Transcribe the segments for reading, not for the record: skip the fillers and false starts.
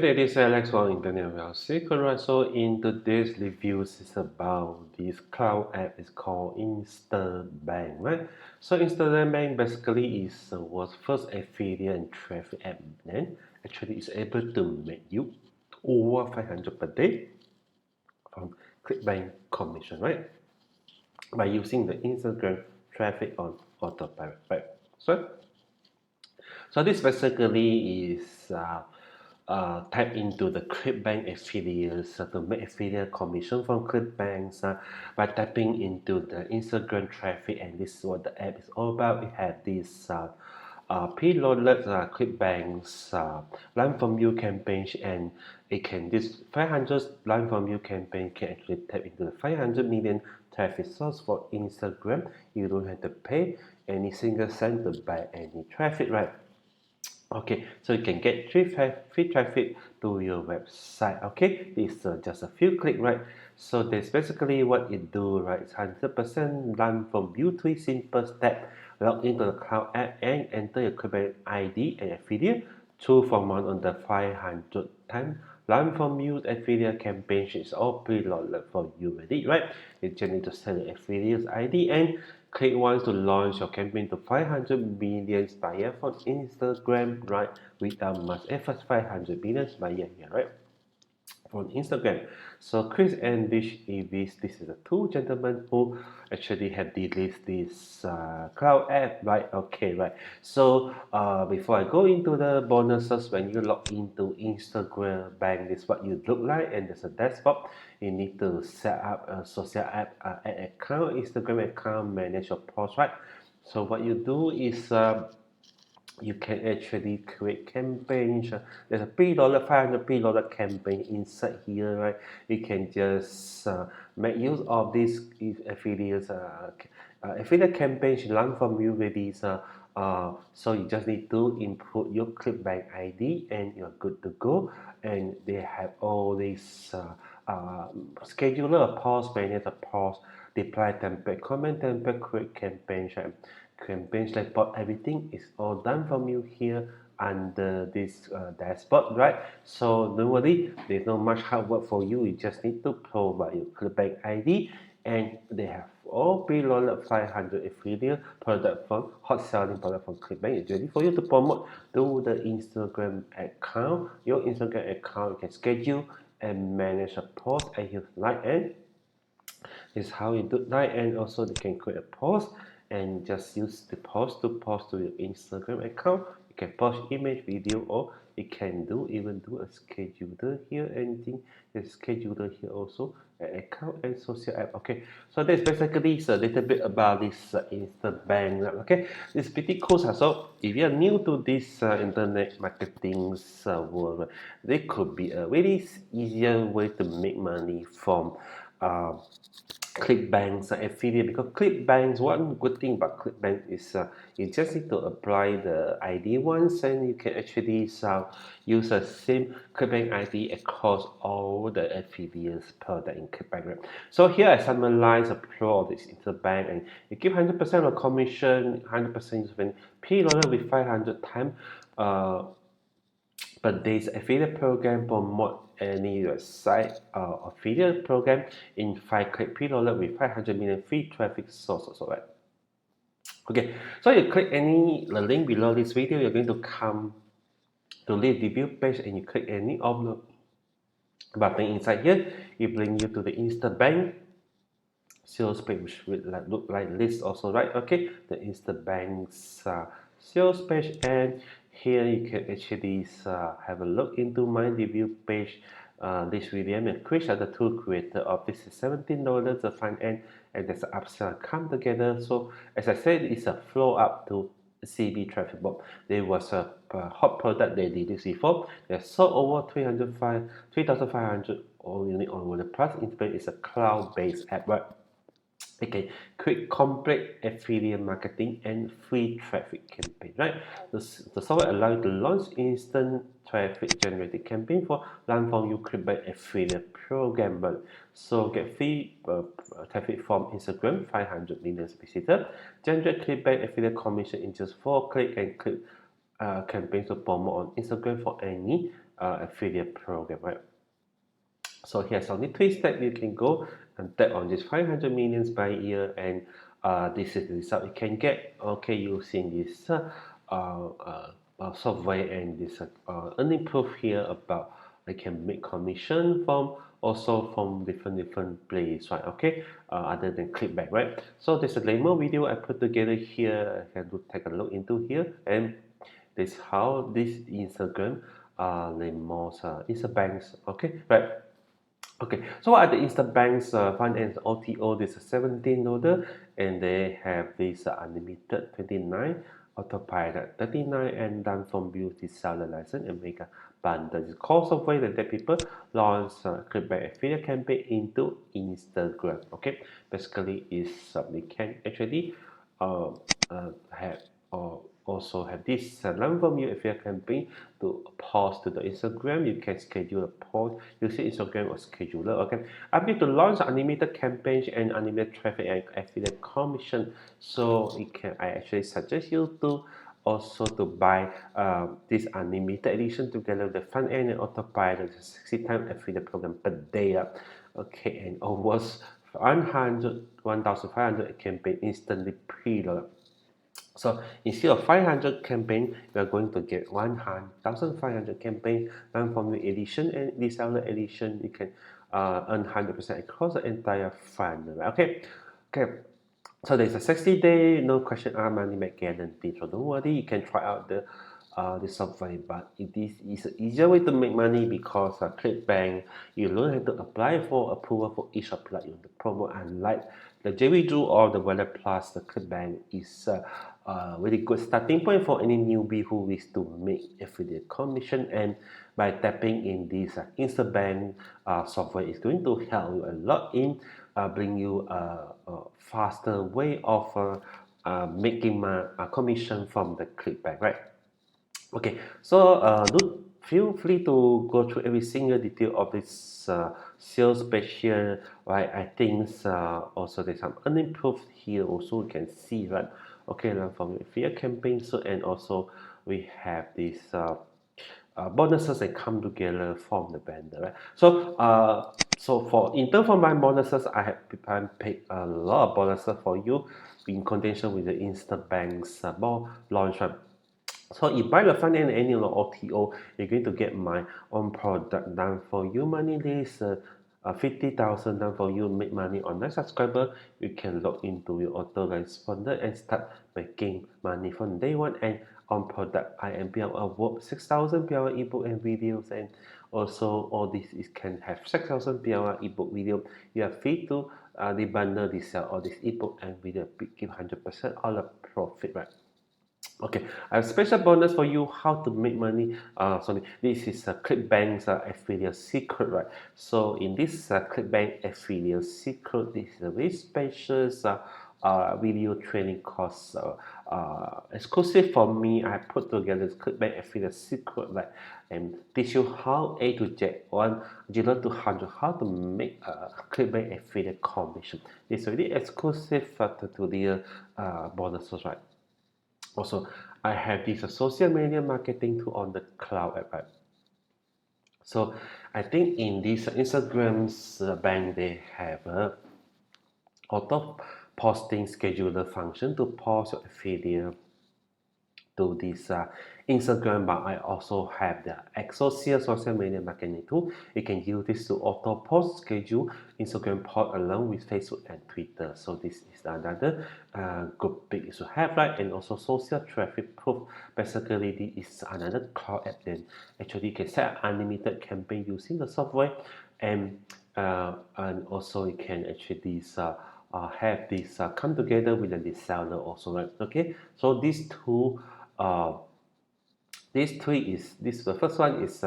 Hey, this is Alex from Internet Well Secret. So in today's reviews is about this cloud app. It's called InstaBank, right? So InstaBank basically is the world's first affiliate and traffic app. Then actually it's able to make you over 500 per day from ClickBank commission, right? By using the Instagram traffic on autopilot, right? So this basically is tap into the ClickBank affiliates to make affiliate commission from ClickBanks by tapping into the Instagram traffic, and this is what the app is all about. It has this preloaded ClickBanks learn from you campaign, and it can this 500 learn from you campaign can actually tap into the 500 million traffic source for Instagram. You don't have to pay any single cent to buy any traffic, right? Okay, so you can get free traffic to your website. Okay, it's just a few clicks, right? So that's basically what it do, right? It's 100% done from you. Three simple steps. Log into the cloud app and enter your ClickBank ID and affiliate. Choose from one on the 500 times. Learn from you affiliate campaign is all preloaded for you already, right? You just need to send your affiliate ID and click once to launch your campaign to 500 million buyer from Instagram, right? Without much effort, 500 million buyer here, right? On Instagram. So Chris and Dish, this is the two gentlemen who actually have released this cloud app, right? Okay, right. So before I go into the bonuses, when you log into Instagram Bank, this is what you look like, and there's a desktop. You need to set up a social app account, Instagram account, manage your post, right? So what you do is you can actually create campaigns. There's a $3, 500 $3 campaign inside here, right? You can just make use of these affiliates, affiliate campaigns run from you with these. So you just need to input your ClickBank ID and you're good to go. And they have all these scheduler, pause, manage a pause, deploy template, comment template, create campaigns. Campaigns like bot, everything is all done from you here under this dashboard, right? So don't worry, there's not much hard work for you. You just need to provide your ClickBank ID, and they have all preloaded 500 affiliate product from hot selling product from ClickBank. It's ready for you to promote to the Instagram account. Your Instagram account, you can schedule and manage a post as you like, and is how you do that. And also they can create a post and just use the post to your Instagram account. You can post image, video, or you can even do a scheduler here. Anything is scheduler here also, an account and social app. Okay, so that's basically a little bit about this InstaBank. Okay, it's pretty cool. So if you are new to this internet marketing world, there could be a very easier way to make money from uh, ClickBank's affiliate, because ClickBank's one good thing about ClickBank is you just need to apply the ID once, and you can actually use the same ClickBank ID across all the affiliates product in ClickBank. Right? So here I summarize the pro of this interbank, and you give 100% of commission, 100% spend P with 500 times. But this affiliate program promote any website affiliate program in 5-click preloaded with 500 million free traffic sources. Right? Okay, so you click the link below this video, you're going to come to this review page, and you click any of the button inside here. It brings you to the InstaBank sales page, which will look like this also, right? Okay, the InstaBank's sales page, and here you can actually have a look into my review page. This William and Chris are the two creators of this. Is $17 the front end, and there's an upsell come together. So as I said, it's a flow up to CB traffic bot. There was a hot product they released before. They sold over 3,500 all unit on WordPress. In fact, it's a cloud-based app, right? Okay, quick, complete affiliate marketing and free traffic campaign, right? The software allows you to launch instant traffic generated campaign for learn from your ClickBank affiliate program. So get free traffic from Instagram, 500 million visitors, generate ClickBank affiliate commission in just 4 clicks, and click campaigns to promote on Instagram for any affiliate program, right? So here's only 3 steps. You can go and tap on this 500 millions by year, and this is the result you can get, okay, using this software, and this earning proof here about I can make commission from also from different places, right? Okay, other than ClickBank, right? So there's a demo video I put together here. I can take a look into here, and this is how this Instagram demos InstaBanks, okay, right? Okay, so what are the InstaBank's front end OTO? This is 17 order, and they have this unlimited 29, autopilot 39, and done from beauty seller license and make a bundle. This cost of way that people launch ClickBank affiliate campaign into Instagram. Okay, basically is they can actually have or also have this learn from you affiliate campaign to post to the Instagram. You can schedule a post using Instagram or scheduler. Okay, I'm going to launch unlimited campaigns and unlimited traffic and affiliate commission. So it can I actually suggest you to also to buy this unlimited edition together with the front end and autopilot 60 times affiliate program per day. Okay, and almost 1,500 campaign instantly preloaded. So instead of 500 campaign, we are going to get 1,500 campaign done from the edition, and reseller edition. You can earn 100% across the entire funnel. Okay, okay. So there's a 60-day no question asked money back guarantee. So don't worry, you can try out the software, but it is an easier way to make money because ClickBank, you don't have to apply for approval for each apply in the promo, unlike the JV Drew or the Wallet Plus. The ClickBank is a very good starting point for any newbie who wish to make affiliate commission, and by tapping in this InstaBank software is going to help you a lot in bring you a faster way of making my commission from the ClickBank, right? Okay, so do feel free to go through every single detail of this sales page here, right? I think also there's some earning proof here also you can see, right? Okay, now from affiliate campaign, so and also we have this bonuses that come together from the vendor, right? So for in terms of my bonuses, I have paid a lot of bonuses for you in conjunction with the InstaBank's launch, right? So if buy the front end annual OTO, you're going to get my own product done for you money list. 50,000 done for you, make money online subscriber. You can log into your autoresponder and start making money from day one. And on product, I am PLR Vault 6,000 PLR ebook and videos, and also all this is can have 6,000 PLR ebook video. You are free to the bundle, sell all this ebook and video, give 100% all the profit, right? Okay, I have a special bonus for you how to make money. Sorry, this is ClickBank's affiliate secret, right? So in this ClickBank affiliate secret, this is a very special video training course exclusive for me. I put together this ClickBank affiliate secret, right, and teach you how A to Z, 0 to 100, how to make a ClickBank affiliate commission. It's really exclusive to the bonuses, right? Also, I have this social media marketing tool on the cloud app, right? So I think in this Instagram's bank, they have a auto posting scheduler function to post your affiliate to this Instagram, but I also have the social media marketing tool. You can use this to auto post schedule Instagram post along with Facebook and Twitter. So this is another good big to have, right? And also social traffic proof. Basically, this is another cloud app. Then actually you can set unlimited campaign using the software, and also you can actually have this come together with the reseller also, right? Okay, so these two these three is this the first one is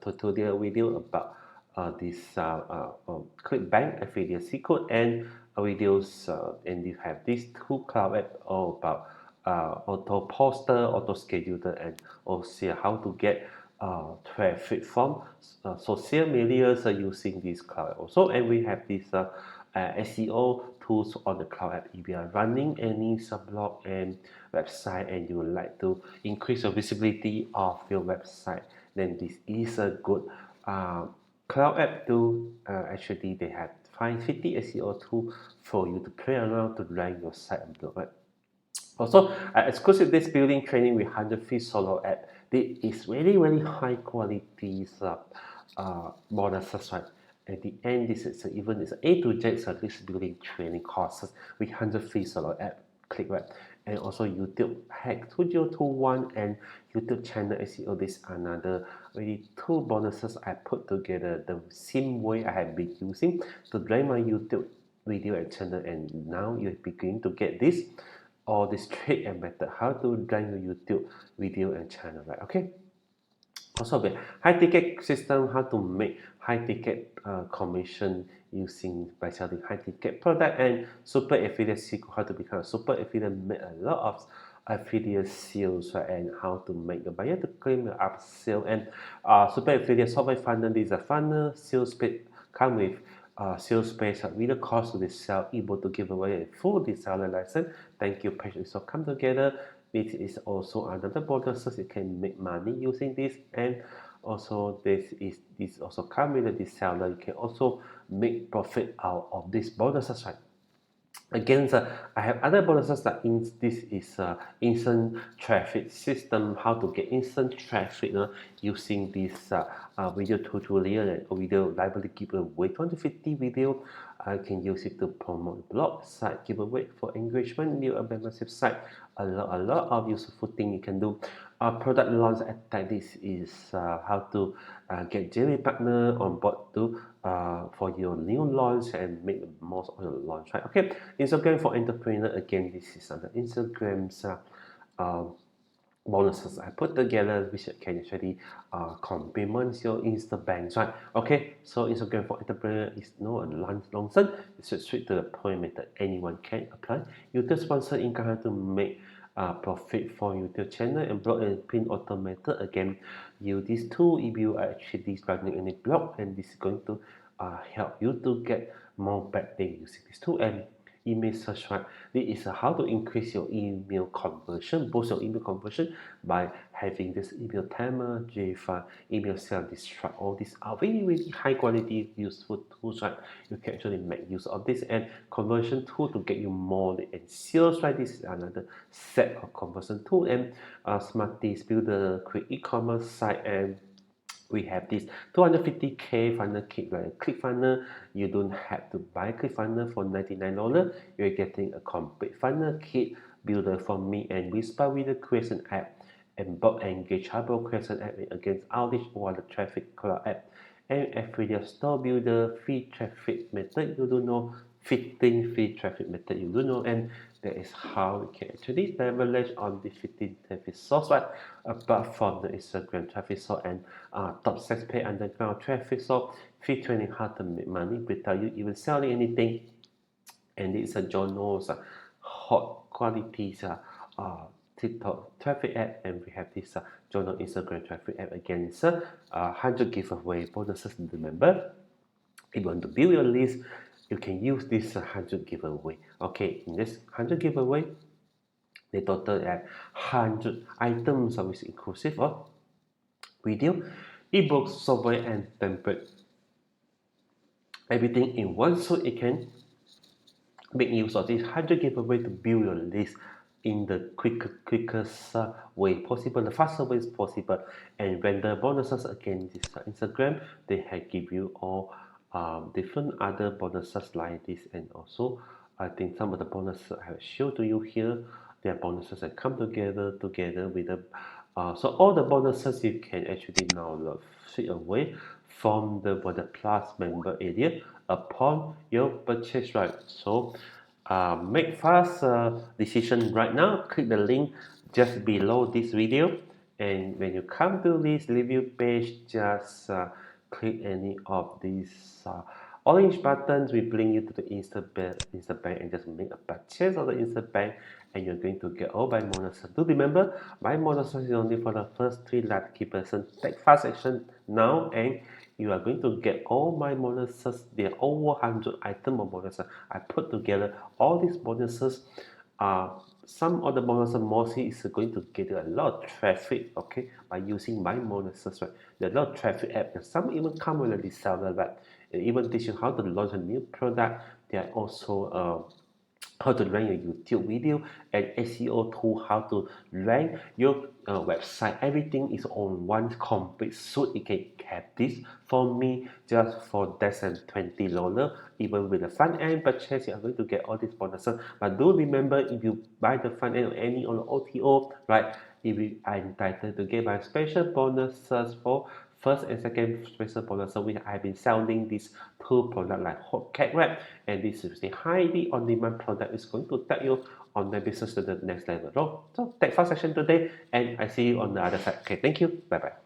tutorial video about this ClickBank affiliate secret, and videos and you have these two cloud app all about auto poster, auto scheduler, and also how to get traffic from social media using this cloud also. And we have this SEO tools on the cloud app. If you are running any blog and website and you would like to increase your visibility of your website, then this is a good cloud app tool. Actually, they have 50 SEO tool for you to play around to rank your site and blog. Right? Also, exclusive this building training with 100 free solo app. This is really high quality bonuses, right? At the end, this is even it's A to Z this building training courses with 100 free solo app. Click right, and also YouTube Hack 2021 and YouTube channel SEO. This another really two bonuses I put together the same way I have been using to drive my YouTube video and channel, and now you're beginning to get this all this trick and method how to drive your YouTube video and channel, right? Okay. Also, the high ticket system, how to make high ticket commission using by selling high ticket product, and super affiliate secret, how to become a super affiliate, make a lot of affiliate sales, right? And how to make the buyer to claim the upsell, and super affiliate software funnel. This is a funnel sales page come with sales page with the cost to the sell, able to give away a full reseller license. Thank you page. So come together. This is also another bonuses. You can make money using this, and also this also come with the reseller. You can also make profit out of this bonuses, right? Again, I have other bonuses that this is instant traffic system, how to get instant traffic using this video tutorial and video library giveaway 2050 video. I can use it to promote blog site giveaway for engagement, new membership site. A lot of useful thing you can do. Product launch attack. This is how to get daily partner on board to for your new launch and make the most of your launch, right? Okay, Instagram for entrepreneur. Again, this is under Instagram's bonuses I put together, which can actually complement your InstaBank, right? Okay, so Instagram for entrepreneur is no nonsense. It's a straight to the point method. Anyone can apply. YouTube sponsor income, how to make profit for YouTube channel, and blog and print automated. Again, use this tool if you are actually running any blog, and this is going to help you to get more backlink using this tool. And email search, right? This is how to increase your email conversion, boost your email conversion by having this email timer, DFY, email sell destruct. All these are really high quality useful tools, right? You can actually make use of this, and conversion tool to get you more lead and sales, right? This is another set of conversion tool. And Smarty build a quick e-commerce site, and we have this 250k funnel kit, right? ClickFunnel. You don't have to buy ClickFunnel for $99. You're getting a complete funnel kit builder from me and VidSpark with the creation app, and BotEngage Harbor creation app against OutReachr or the traffic cloud app, and affiliate store builder, free traffic method you don't know, 15 free traffic method you don't know, and that is how we can actually leverage on the 15 traffic source, right? Apart from the Instagram traffic source and top 6 pay underground traffic source, free training how to make money without you even selling anything. And it's a journal's hot quality TikTok traffic app, and we have this journal Instagram traffic app again. It's 100 giveaway bonuses. Remember, if you want to build your list, you can use this 100 giveaway. Okay, in this 100 giveaway, they total at 100 items, which is inclusive of video, ebooks, software, and template. Everything in one, so it can make use of this 100 giveaway to build your list in the quickest way possible, the fastest way is possible. And render bonuses, again, this Instagram, they have give you all different other bonuses like this, and also I think some of the bonuses I have shown to you here, their bonuses that come together with the so all the bonuses you can actually now straight away from the Plus member area upon your purchase, right? So make fast decision right now. Click the link just below this video, and when you come to this review page, just click any of these orange buttons. We bring you to the InstaBank, and just make a purchase of the InstaBank, and you're going to get all buy bonuses. Do remember, buy bonuses is only for the first 3 lucky person. Take fast action now, and you are going to get all my bonuses. There are over 100 items of bonuses I put together. All these bonuses are some of the bonuses mostly is going to get a lot of traffic, okay, by using my bonuses, right? There are a lot of traffic app, and some even come with a reseller, right? And even teach you how to launch a new product. They are also how to rank your YouTube video and SEO tool, how to rank your website. Everything is on one complete suite. You can have this for me just for less than $20. Even with the front end purchase, you are going to get all these bonuses. But do remember, if you buy the front end or any on the OTO, right? If you are entitled to get my special bonuses for first and second special bonus. So we have been selling these two products like hot cake wrap, and this is the highly on demand product. Is going to take you on the business to the next level. So take fast action today, and I see you on the other side. Okay, thank you. Bye bye.